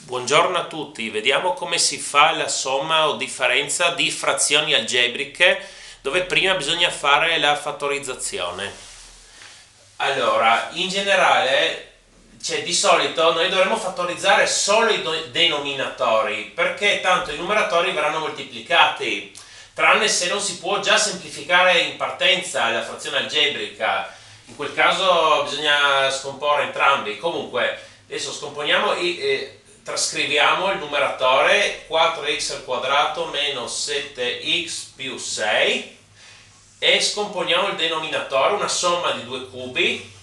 Buongiorno a tutti, vediamo come si fa la somma o differenza di frazioni algebriche dove prima bisogna fare la fattorizzazione. Allora, in generale, di solito noi dovremmo fattorizzare solo i denominatori perché tanto i numeratori verranno moltiplicati, tranne se non si può già semplificare in partenza la frazione algebrica. In quel caso bisogna scomporre entrambi. Comunque, adesso scomponiamo trascriviamo il numeratore 4x al quadrato meno 7x più 6 e scomponiamo il denominatore, una somma di due cubi,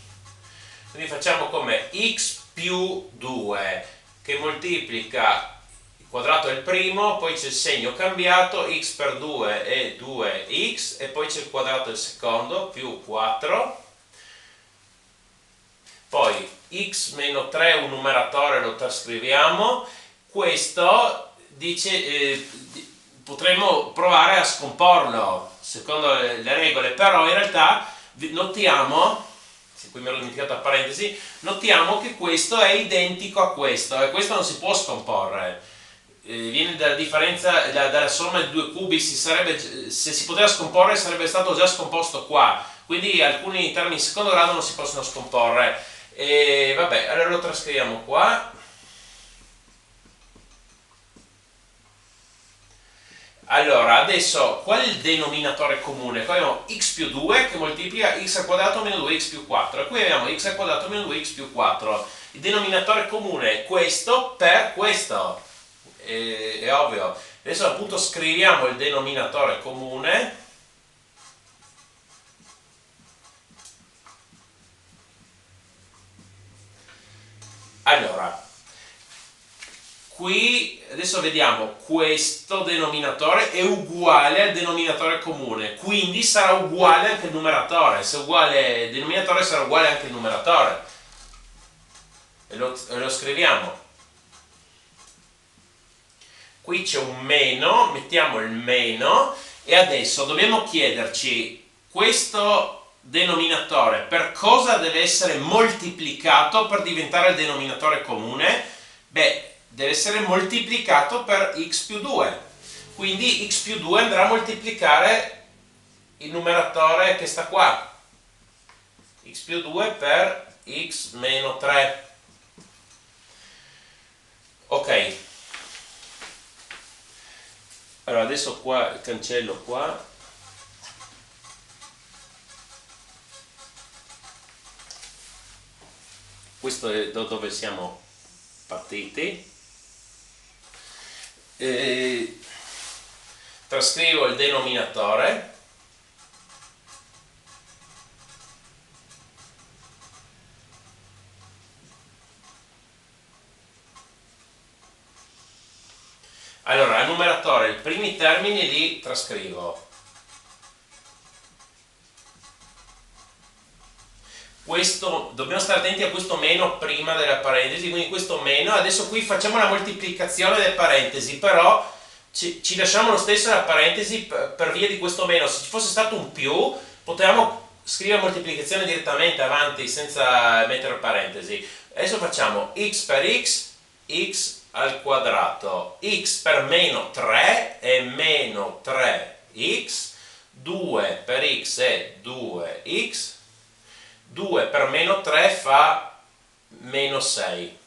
quindi facciamo come x più 2 che moltiplica il quadrato è il primo, poi c'è il segno cambiato, x per 2 è 2x e poi c'è il quadrato del secondo più 4. Poi x meno 3 un numeratore lo trascriviamo, questo dice, potremmo provare a scomporlo secondo le regole, però in realtà notiamo, se qui me l'ho dimenticato a parentesi, notiamo che questo è identico a questo e questo non si può scomporre. Viene dalla differenza, dalla somma di due cubi, se si poteva scomporre sarebbe stato già scomposto qua, quindi alcuni termini di secondo grado non si possono scomporre. E vabbè, allora lo trasferiamo qua. Allora, adesso qual è il denominatore comune? Qua abbiamo x più 2 che moltiplica x al quadrato meno 2x più 4 e qui abbiamo x al quadrato meno 2x più 4. Il denominatore comune è questo per questo, è ovvio. Adesso appunto scriviamo il denominatore comune. Allora, qui adesso vediamo questo denominatore è uguale al denominatore comune, quindi sarà uguale anche il numeratore. Se è uguale il denominatore sarà uguale anche il numeratore. E lo scriviamo. Qui c'è un meno, mettiamo il meno e adesso dobbiamo chiederci questo denominatore per cosa deve essere moltiplicato per diventare il denominatore comune. Beh, deve essere moltiplicato per x più 2, quindi x più 2 andrà a moltiplicare il numeratore che sta qua, x più 2 per x meno 3. Ok, allora adesso qua cancello qua. Questo è da dove siamo partiti. Trascrivo il denominatore. Allora, al numeratore, i primi termini li trascrivo. Questo, dobbiamo stare attenti a questo meno prima della parentesi, quindi questo meno, adesso qui facciamo la moltiplicazione delle parentesi, però ci lasciamo lo stesso la parentesi per via di questo meno. Se ci fosse stato un più, potevamo scrivere moltiplicazione direttamente avanti senza mettere parentesi. Adesso facciamo x per x al quadrato, x per meno 3 è meno 3x, 2 per x è 2x, 2 per meno 3 fa meno 6.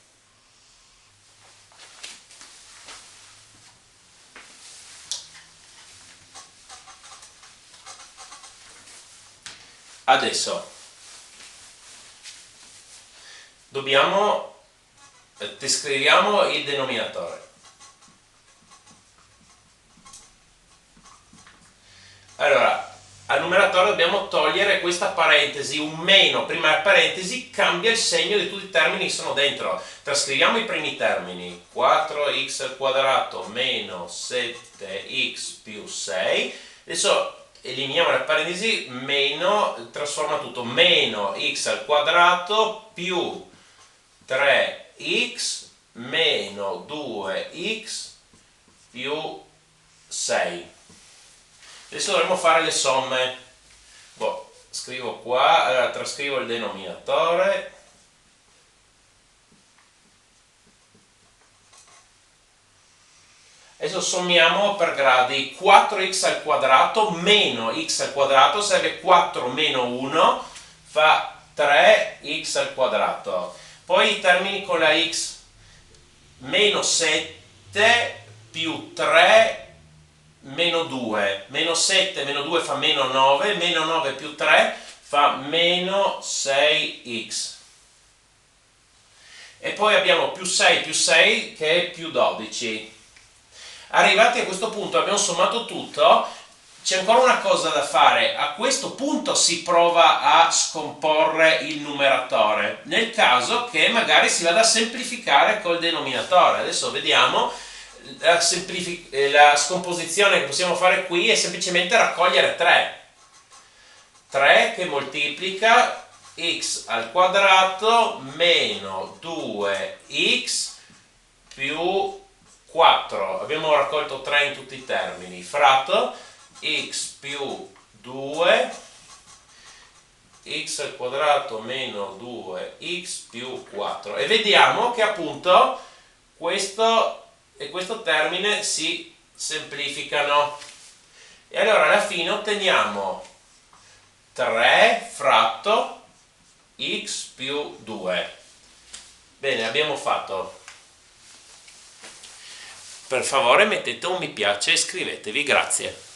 Adesso descriviamo il denominatore. Allora, al numeratore dobbiamo togliere questa parentesi, un meno prima della parentesi cambia il segno di tutti i termini che sono dentro. Trascriviamo i primi termini, 4x al quadrato meno 7x più 6. Adesso eliminiamo la parentesi, meno, trasforma tutto, meno x al quadrato più 3x meno 2x più 6. Adesso dovremo fare le somme. Scrivo qua, allora trascrivo il denominatore questo sommiamo per gradi. 4x al quadrato meno x al quadrato sarebbe 4 meno 1 fa 3x al quadrato. Poi i termini con la x, meno 7 più 3 meno 2, meno 7 meno 2 fa meno 9 più 3 fa meno 6x. E poi abbiamo più 6 che è più 12. Arrivati a questo punto abbiamo sommato tutto, c'è ancora una cosa da fare. A questo punto si prova a scomporre il numeratore, nel caso che magari si vada a semplificare col denominatore. Adesso vediamo. La scomposizione che possiamo fare qui è semplicemente raccogliere 3 che moltiplica x al quadrato meno 2x più 4. Abbiamo raccolto 3 in tutti i termini, fratto x più 2 x al quadrato meno 2x più 4, e vediamo che appunto questo e questo termine si semplificano, e allora alla fine otteniamo 3 fratto x più 2. Bene, abbiamo fatto. Per favore mettete un mi piace e iscrivetevi, grazie.